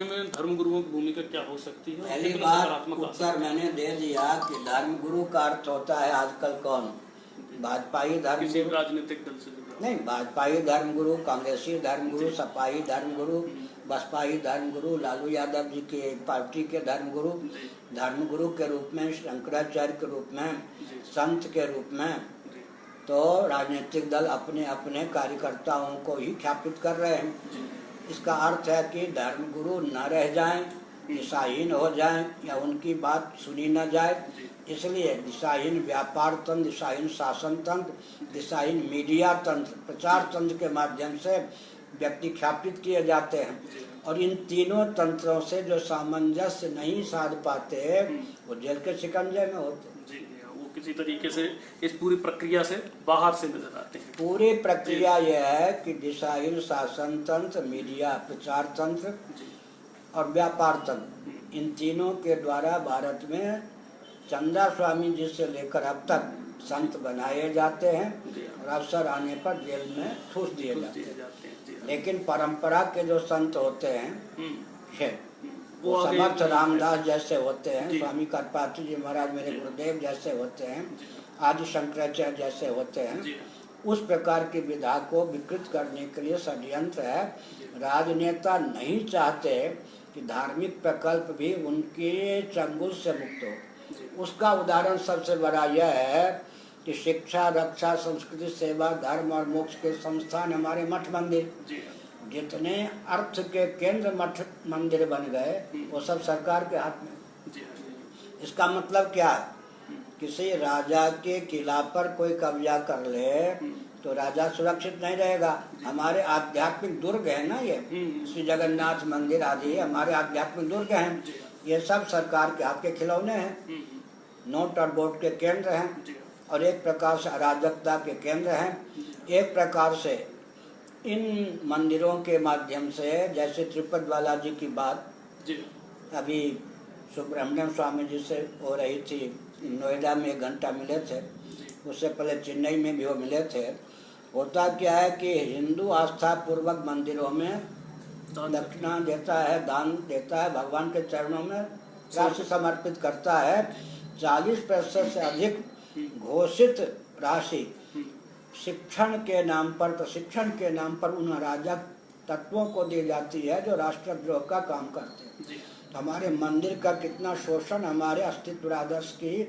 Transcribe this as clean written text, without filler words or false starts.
में धर्म गुरुओं की भूमिका क्या हो सकती है? पहली बात उत्तर मैंने दे दिया कि धर्म गुरु का अर्थ होता है आजकल कौन? भाजपाई धर्म किसी गुरु, राजनीतिक दल से जुड़ा नहीं, भाजपाई धर्म गुरु, कांग्रेसी धर्म गुरु, सपाई धर्म गुरु, बसपाई धर्म गुरु, लालू यादव जी की पार्टी के धर्म गुरु के रूप में, शंकराचार्य के रूप में, संत के रूप में, तो राजनीतिक दल अपने अपने कार्यकर्ताओं को ही ख्यापित कर रहे हैं। इसका अर्थ है कि धर्म गुरु न रह जाएं, दिशाहीन हो जाएं या उनकी बात सुनी न जाए, इसलिए दिशाहीन व्यापार तंत्र, दिशाहीन शासन तंत्र, दिशाहीन मीडिया तंत्र, प्रचार तंत्र के माध्यम से व्यक्ति ख्यापित किए जाते हैं। और इन तीनों तंत्रों से जो सामंजस्य नहीं साध पाते वो जेल के शिकंजे में होते। वो किसी तरीके से इस पूरी प्रक्रिया से बाहर से नजर आते हैं। पूरी प्रक्रिया यह है कि दिशाहीन शासन तंत्र, मीडिया, प्रचार तंत्र और व्यापार तंत्र, इन तीनों के द्वारा भारत में चंदा स्वामी जी से लेकर अब तक संत बनाए जाते हैं और अवसर आने पर जेल में ठूस दिए जाते हैं। लेकिन परंपरा के जो संत होते हैं वो समर्थ रामदास जैसे होते हैं, स्वामी करपात्री जी महाराज मेरे गुरुदेव जैसे होते हैं, आदि शंकराचार्य जैसे होते हैं, उस प्रकार की विधा को विकृत करने के लिए षड्यंत्र है। राजनेता नहीं चाहते कि धार्मिक प्रकल्प भी उनके चंगुल से मुक्त हो। उसका उदाहरण सबसे बड़ा यह है कि शिक्षा, रक्षा, संस्कृति, सेवा, धर्म और मोक्ष के संस्थान हमारे मठ मंदिर, जितने अर्थ के केंद्र मठ मंदिर बन गए वो सब सरकार के हाथ में। इसका मतलब क्या है? किसी राजा के किला पर कोई कब्जा कर ले तो राजा सुरक्षित नहीं रहेगा। हमारे आध्यात्मिक दुर्ग है ना, ये श्री जगन्नाथ मंदिर आदि हमारे आध्यात्मिक दुर्ग हैं। ये सब सरकार के हाथ के खिलौने हैं, नोट और वोट के केंद्र हैं और एक प्रकार से अराजकता के केंद्र हैं। एक प्रकार से इन मंदिरों के माध्यम से, जैसे त्रिपद बालाजी की बात अभी सुब्रमण्यम स्वामी जी से हो रही थी, नोएडा में 1 घंटा मिले थे, उससे पहले चेन्नई में भी वो मिले थे। होता क्या है कि हिंदू आस्था पूर्वक मंदिरों में दक्षिणा देता है, दान देता है, भगवान के चरणों में राशि समर्पित करता है। 40% से अधिक घोषित राशि शिक्षण के नाम पर, प्रशिक्षण के नाम पर उन अराजक तत्वों को दी जाती है जो राष्ट्रद्रोह का काम करते हैं। हमारे मंदिर का कितना शोषण हमारे अस्तित्व आदर्श की